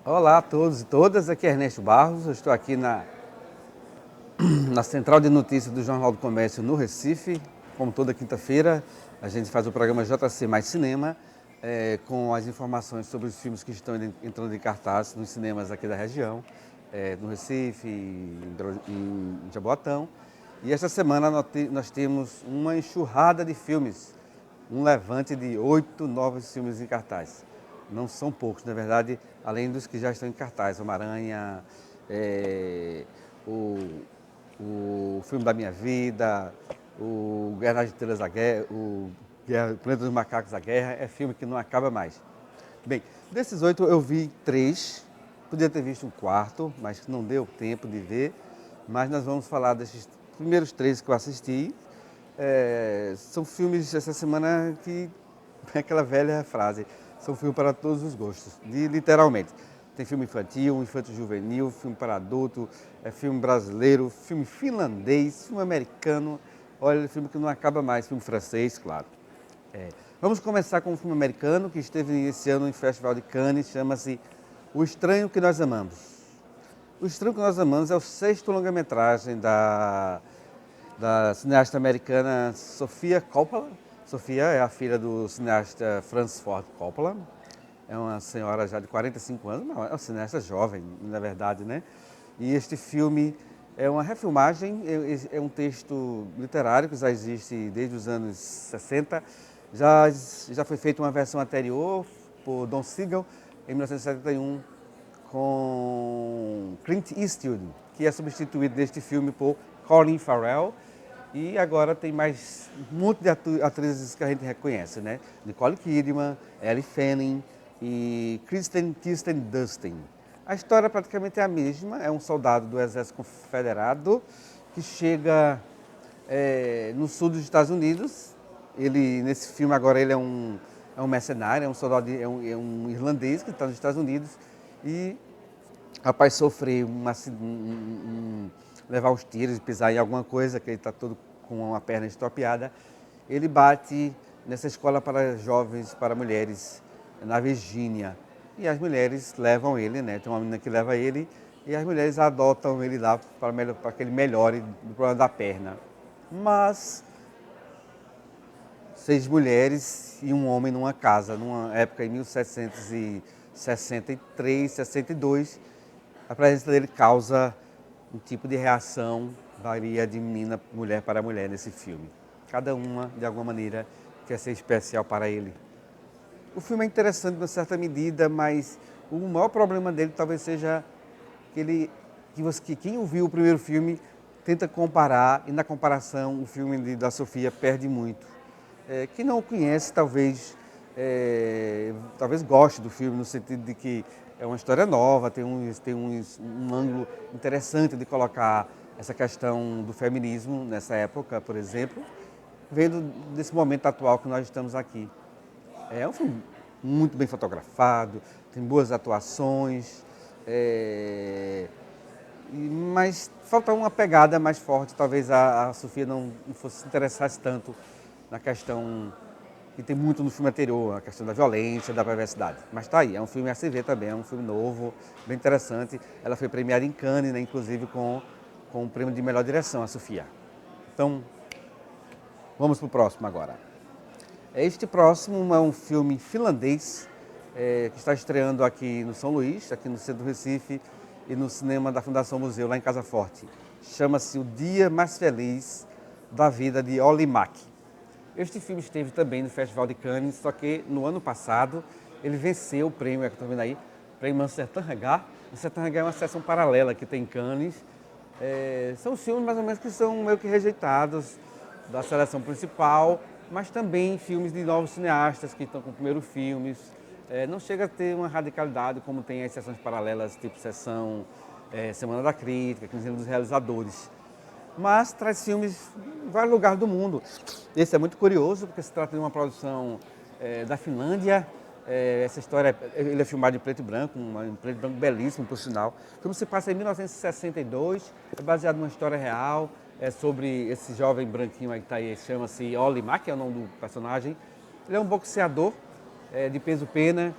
Olá a todos e todas, aqui é Ernesto Barros, eu estou aqui na Central de Notícias do Jornal do Comércio no Recife. Como toda quinta-feira, a gente faz o programa JC Mais Cinema, com as informações sobre os filmes que estão entrando em cartaz nos cinemas aqui da região, no Recife, em Jaboatão. E esta semana nós temos uma enxurrada de filmes, um levante de 8 novos filmes em cartaz. Não são poucos, na verdade, além dos que já estão em cartaz. Homem-Aranha, o filme da minha vida, o Guerra nas Estrelas da Guerra, o Planeta dos Macacos da Guerra, é filme que não acaba mais. Bem, desses 8 eu vi 3, podia ter visto um quarto, mas não deu tempo de ver. Mas nós vamos falar desses primeiros 3 que eu assisti. São filmes essa semana que é aquela velha frase, são filmes para todos os gostos, literalmente. Tem filme infantil, infanto-juvenil, filme para adulto, filme brasileiro, filme finlandês, filme americano, olha, filme que não acaba mais, filme francês, claro. Vamos começar com um filme americano que esteve esse ano em Festival de Cannes, chama-se O Estranho que Nós Amamos. O Estranho que Nós Amamos é o 6º longa-metragem da cineasta americana Sofia Coppola. Sofia é a filha do cineasta Francis Ford Coppola. É uma senhora já de 45 anos, não, é uma cineasta jovem, na verdade, né? E este filme é uma refilmagem, é um texto literário que já existe desde os anos 60. Já foi feita uma versão anterior por Don Siegel, em 1971, com Clint Eastwood, que é substituído neste filme por Colin Farrell. E agora tem mais um monte de atrizes que a gente reconhece, né? Nicole Kidman, Elle Fanning e Kristen Dunst. A história praticamente é a mesma, é um soldado do Exército Confederado que chega no sul dos Estados Unidos. Ele, nesse filme agora, ele é um mercenário, é um soldado, é um irlandês que está nos Estados Unidos e rapaz sofrer levar os tiros, pisar em alguma coisa, que ele está todo com uma perna estropiada. Ele bate nessa escola para jovens, para mulheres, na Virgínia. E as mulheres levam ele, né? Tem uma menina que leva ele e as mulheres adotam ele lá para que ele melhore do problema da perna. Mas 6 mulheres e um homem numa casa, numa época em 1763, 62, a presença dele causa um tipo de reação, varia de menina, mulher para mulher nesse filme. Cada uma, de alguma maneira, quer ser especial para ele. O filme é interessante em certa medida, mas o maior problema dele talvez seja que quem ouviu o primeiro filme tenta comparar, e na comparação o filme da Sofia perde muito. Quem não o conhece talvez goste do filme, no sentido de que é uma história nova, tem um ângulo interessante de colocar essa questão do feminismo nessa época, por exemplo, vendo desse momento atual que nós estamos aqui. É um filme muito bem fotografado, tem boas atuações, mas falta uma pegada mais forte. Talvez a Sofia não fosse se interessasse tanto na questão que tem muito no filme anterior, a questão da violência, da perversidade. Mas está aí, é um filme a se ver também, é um filme novo, bem interessante. Ela foi premiada em Cannes, né, inclusive com o prêmio de melhor direção, a Sofia. Então, vamos para o próximo agora. Este próximo é um filme finlandês, que está estreando aqui no São Luís, aqui no centro do Recife, e no cinema da Fundação Museu, lá em Casa Forte. Chama-se O Dia Mais Feliz da Vida de Olli Mack. Este filme esteve também no Festival de Cannes, só que no ano passado ele venceu o prêmio, que estou vendo aí, o prêmio Uncertain Regard. Uncertain Regard é uma sessão paralela que tem em Cannes. São filmes mais ou menos que são meio que rejeitados da seleção principal, mas também filmes de novos cineastas que estão com primeiros filmes. Não chega a ter uma radicalidade como tem as sessões paralelas, tipo Semana da Crítica, Quinzena dos Realizadores. Mas traz filmes em vários lugares do mundo. Esse é muito curioso, porque se trata de uma produção da Finlândia. Essa história, ele é filmado em preto e branco, um preto e branco belíssimo, por sinal. O filme se passa em 1962, é baseado numa história real, sobre esse jovem branquinho aí que está aí, chama-se Olli Mack, é o nome do personagem. Ele é um boxeador de peso pena,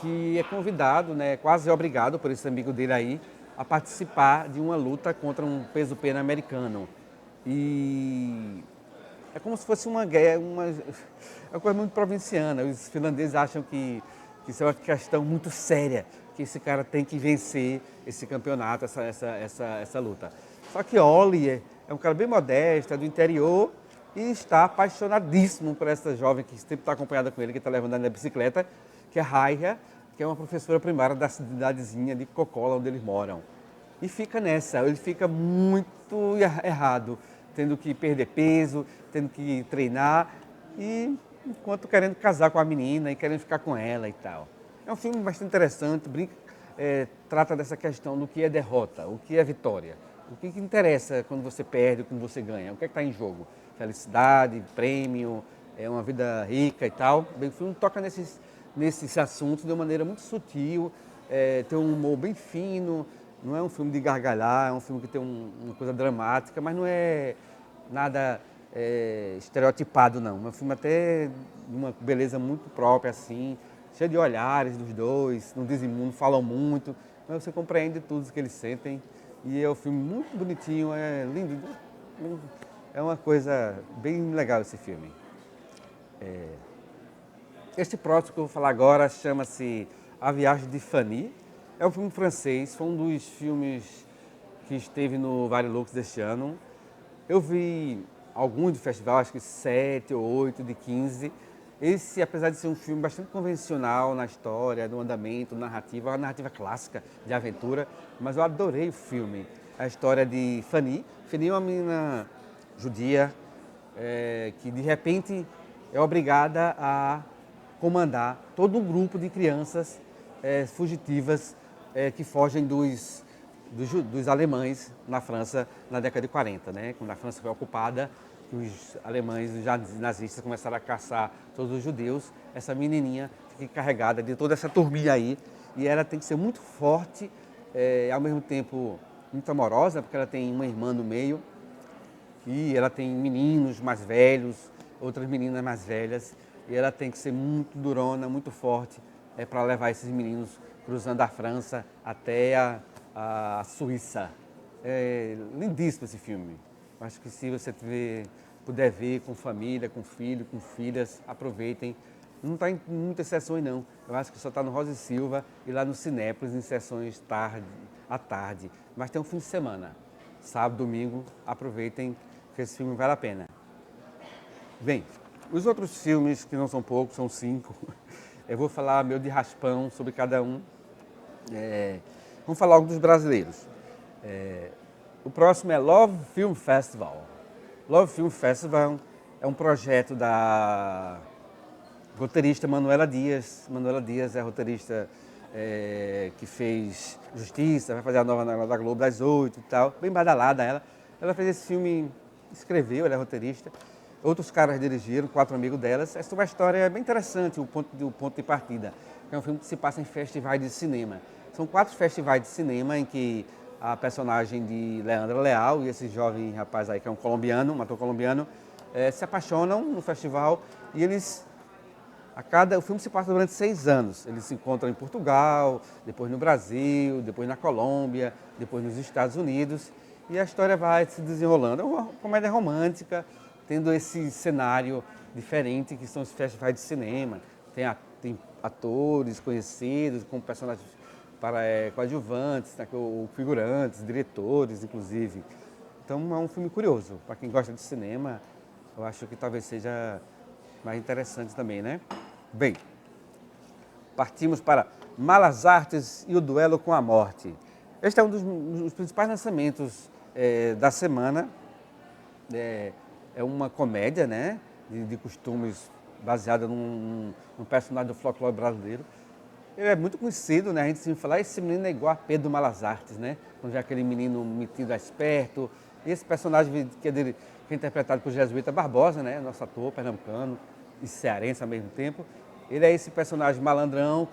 que é convidado, né, quase obrigado por esse amigo dele aí, a participar de uma luta contra um peso-pena americano. E é como se fosse uma guerra, é uma coisa muito provinciana. Os finlandeses acham que isso é uma questão muito séria, que esse cara tem que vencer esse campeonato, essa luta. Só que Olli é um cara bem modesto, é do interior e está apaixonadíssimo por essa jovem que sempre está acompanhada com ele, que está levando na bicicleta, que é Raia, que é uma professora primária da cidadezinha de Kokkola, onde eles moram. E fica nessa, ele fica muito errado, tendo que perder peso, tendo que treinar, e enquanto querendo casar com a menina e querendo ficar com ela e tal. É um filme bastante interessante, trata dessa questão do que é derrota, o que é vitória. O que interessa quando você perde, quando você ganha, o que é que está em jogo? Felicidade, prêmio, uma vida rica e tal. Bem, o filme toca nesses assuntos de uma maneira muito sutil, tem um humor bem fino, não é um filme de gargalhar, é um filme que tem uma coisa dramática, mas não é nada estereotipado, não. É um filme até de uma beleza muito própria, assim, cheio de olhares dos dois, não dizem muito, não falam muito, mas você compreende tudo o que eles sentem. E é um filme muito bonitinho, é lindo, é uma coisa bem legal esse filme. Este próximo que eu vou falar agora chama-se A Viagem de Fanny. É um filme francês, foi um dos filmes que esteve no Varilux deste ano. Eu vi alguns do festival, acho que 7 ou 8 de 15. Esse, apesar de ser um filme bastante convencional na história, no andamento, narrativa, uma narrativa clássica de aventura, mas eu adorei o filme. A história de Fanny. Fanny é uma menina judia que de repente é obrigada a comandar todo um grupo de crianças fugitivas que fogem dos alemães na França na década de 40, né? Quando a França foi ocupada, os alemães, os nazistas começaram a caçar todos os judeus, essa menininha fica encarregada de toda essa turminha aí, e ela tem que ser muito forte, ao mesmo tempo muito amorosa, porque ela tem uma irmã no meio, e ela tem meninos mais velhos, outras meninas mais velhas, e ela tem que ser muito durona, muito forte, para levar esses meninos cruzando a França até a Suíça. É lindíssimo esse filme. Acho que se você puder ver com família, com filho, com filhas, aproveitem. Não está em muitas sessões não. Eu acho que só está no Rosa e Silva e lá no Cinépolis em sessões à tarde. Mas tem um fim de semana. Sábado, domingo, aproveitem que esse filme vale a pena. Bem, os outros filmes, que não são poucos, são 5, eu vou falar meio de raspão sobre cada um. Vamos falar logo dos brasileiros. O próximo é Love Film Festival. Love Film Festival é um projeto da roteirista Manuela Dias. Manuela Dias é a roteirista que fez Justiça, vai fazer a nova novela da Globo das 8 e tal, bem badalada ela. Ela fez esse filme, escreveu, ela é roteirista. Outros caras dirigiram, 4 amigos delas. Essa é uma história bem interessante, o ponto de partida. É um filme que se passa em festivais de cinema. São 4 festivais de cinema em que a personagem de Leandra Leal e esse jovem rapaz aí, que é um colombiano, um ator colombiano, se apaixonam no festival e o filme se passa durante 6 anos. Eles se encontram em Portugal, depois no Brasil, depois na Colômbia, depois nos Estados Unidos. E a história vai se desenrolando. É uma comédia romântica, tendo esse cenário diferente que são os festivais de cinema. Tem atores conhecidos, com personagens coadjuvantes, né, ou figurantes, diretores, inclusive. Então é um filme curioso. Para quem gosta de cinema, eu acho que talvez seja mais interessante também, né? Bem, partimos para Malas Artes e o Duelo com a Morte. Este é um dos principais lançamentos da semana. É uma comédia, né, de costumes baseada num personagem do folclore brasileiro. Ele é muito conhecido, né? A gente sempre fala, esse menino é igual a Pedro Malas Artes, né? Quando vê aquele menino metido a esperto. E esse personagem que é interpretado por Jesuíta Barbosa, né? Nosso ator pernambucano e cearense ao mesmo tempo. Ele é esse personagem malandrão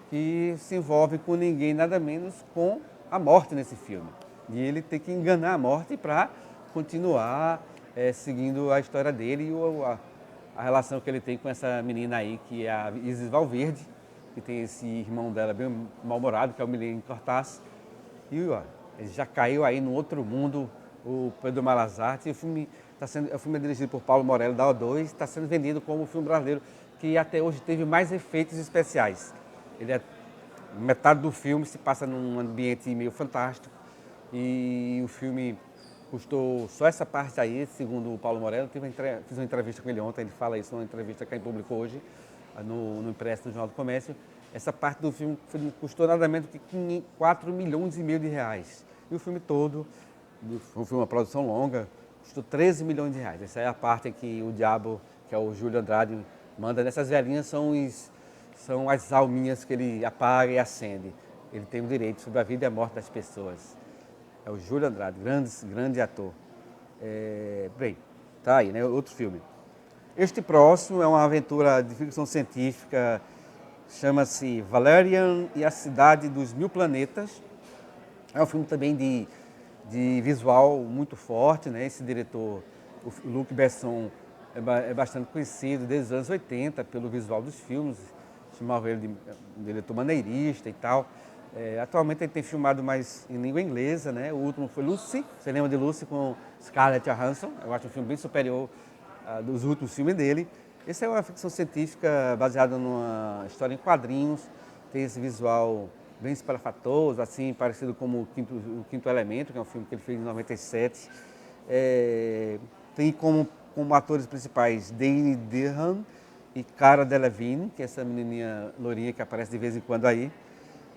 que se envolve com ninguém, nada menos com a morte nesse filme. E ele tem que enganar a morte para continuar seguindo a história dele e a relação que ele tem com essa menina aí, que é a Isis Valverde, que tem esse irmão dela bem mal-humorado, que é o Milen Cortaz. E ó, ele já caiu aí no outro mundo, o Pedro Malas Artes. E o filme é dirigido por Paulo Morello, da O2, está sendo vendido como um filme brasileiro que até hoje teve mais efeitos especiais. Metade do filme se passa num ambiente meio fantástico e o filme custou só essa parte aí, segundo o Paulo Morello. Fiz uma entrevista com ele ontem, ele fala isso numa entrevista que em público hoje, no impresso do Jornal do Comércio. Essa parte do filme custou nada menos do que 4 milhões e meio de reais. E o filme todo, foi uma produção longa, custou 13 milhões de reais. Essa é a parte que o diabo, que é o Júlio Andrade, manda. Nessas velhinhas são as alminhas que ele apaga e acende. Ele tem o direito sobre a vida e a morte das pessoas. É o Júlio Andrade, grande ator. Bem, tá aí, né? Outro filme. Este próximo é uma aventura de ficção científica, chama-se Valerian e a Cidade dos Mil Planetas. É um filme também de visual muito forte, né? Esse diretor, o Luc Besson, é bastante conhecido desde os anos 80 pelo visual dos filmes. Chamava ele de diretor maneirista e tal. Atualmente ele tem filmado mais em língua inglesa, né? O último foi Lucy, você lembra de Lucy com Scarlett Johansson? Eu acho um filme bem superior dos últimos filmes dele. Esse é uma ficção científica baseada numa história em quadrinhos, tem esse visual bem espalhafatoso, assim, parecido com o Quinto Elemento, que é um filme que ele fez em 97. Tem como atores principais Dane DeHaan e Cara Delevingne, que é essa menininha lourinha que aparece de vez em quando aí.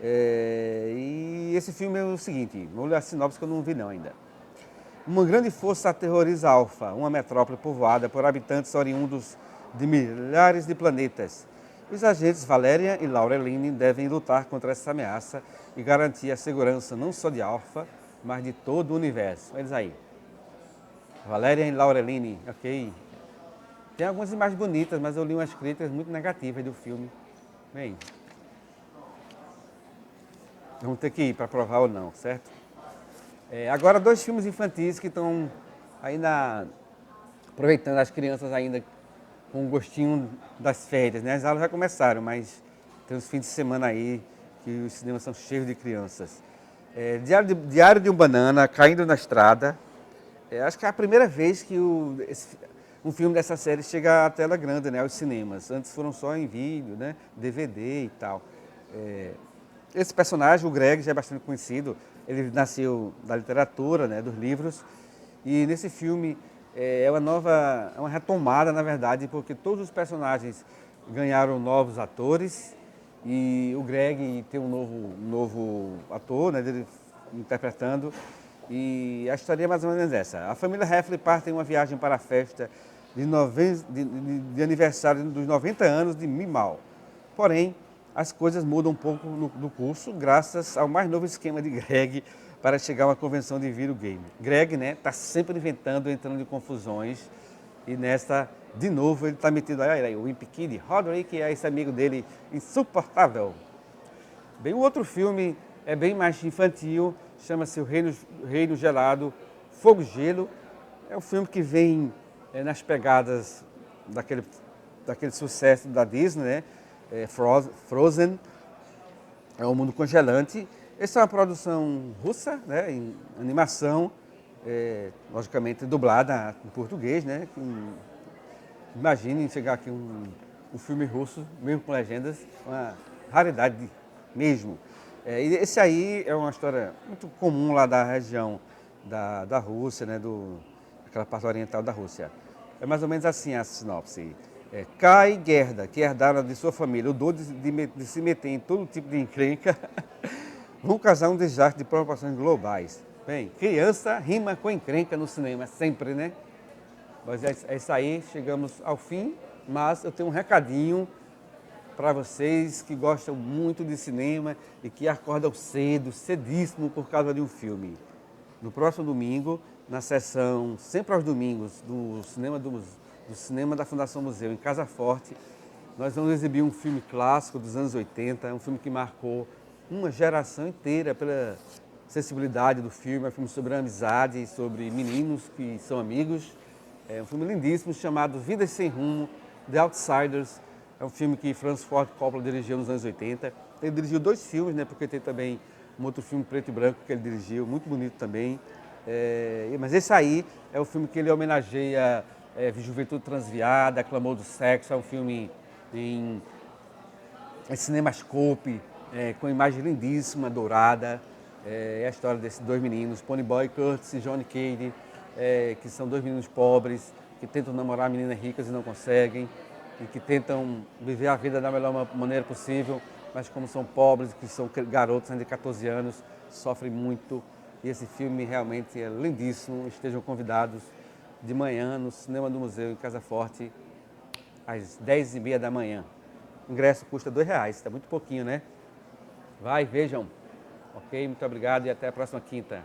E esse filme é o seguinte, vou ler a sinopse que eu não vi não ainda. Uma grande força aterroriza Alpha, uma metrópole povoada por habitantes oriundos de milhares de planetas. Os agentes Valerian e Laureline devem lutar contra essa ameaça e garantir a segurança não só de Alpha, mas de todo o universo. Eles aí. Valerian e Laureline, ok. Tem algumas imagens bonitas, mas eu li umas críticas muito negativas do filme. Bem, vamos ter que ir para provar ou não, certo? Agora, 2 filmes infantis que estão ainda aproveitando as crianças ainda com o gostinho das férias, né? As aulas já começaram, mas tem uns fins de semana aí que os cinemas são cheios de crianças. Diário de um Banana, Caindo na Estrada. Acho que é a primeira vez que um filme dessa série chega à tela grande, né? Aos cinemas. Antes foram só em vídeo, né? DVD e tal. Esse personagem, o Greg, já é bastante conhecido. Ele nasceu da literatura, né? Dos livros. E nesse filme é uma retomada, na verdade, porque todos os personagens ganharam novos atores e o Greg tem um novo ator, né, dele interpretando. E a história é mais ou menos essa. A família Heffley parte em uma viagem para a festa de aniversário dos 90 anos de Mimal. Porém, as coisas mudam um pouco no curso, graças ao mais novo esquema de Greg para chegar a uma convenção de videogame. Greg, né, está sempre inventando, entrando em confusões. E nessa, de novo, ele está metido aí, o Imp Kid Roderick, que é esse amigo dele insuportável. Bem, o outro filme é bem mais infantil, chama-se O Reino Gelado, Fogo e Gelo. É um filme que vem nas pegadas daquele sucesso da Disney, né? Frozen, é um mundo congelante. Essa é uma produção russa, né, em animação, logicamente dublada em português, né? Imaginem chegar aqui um filme russo, mesmo com legendas, uma raridade mesmo. E esse aí é uma história muito comum lá da região da Rússia, né, daquela parte oriental da Rússia. É mais ou menos assim a sinopse. Kai e Gerda, que herdaram de sua família o dom de se meter em todo tipo de encrenca, vão causar um desastre de proporções globais. Bem, criança rima com encrenca no cinema, sempre, né? Mas é isso aí, chegamos ao fim, mas eu tenho um recadinho para vocês que gostam muito de cinema e que acordam cedo, cedíssimo por causa de um filme. No próximo domingo, na sessão, sempre aos domingos, do cinema da Fundação Museu, em Casa Forte, nós vamos exibir um filme clássico dos anos 80, um filme que marcou uma geração inteira pela sensibilidade do filme. É um filme sobre a amizade, sobre meninos que são amigos. É um filme lindíssimo chamado Vidas Sem Rumo, The Outsiders. É É um filme que Francis Ford Coppola dirigiu nos anos 80. Ele dirigiu 2 filmes, né? Porque tem também um outro filme preto e branco que ele dirigiu, muito bonito também. Mas esse aí é o filme que ele homenageia Juventude Transviada, Clamor do Sexo. É um filme em cinemascope, com imagem lindíssima, dourada. É a história desses 2 meninos, Ponyboy Curtis e Johnny Cade, que são 2 meninos pobres, que tentam namorar meninas ricas e não conseguem, e que tentam viver a vida da melhor maneira possível, mas como são pobres, que são garotos ainda de 14 anos, sofrem muito. E esse filme realmente é lindíssimo. Estejam convidados de manhã no Cinema do Museu, em Casa Forte, às 10h30 da manhã. O ingresso custa R$2, está muito pouquinho, né? Vai, vejam. Ok, muito obrigado e até a próxima quinta.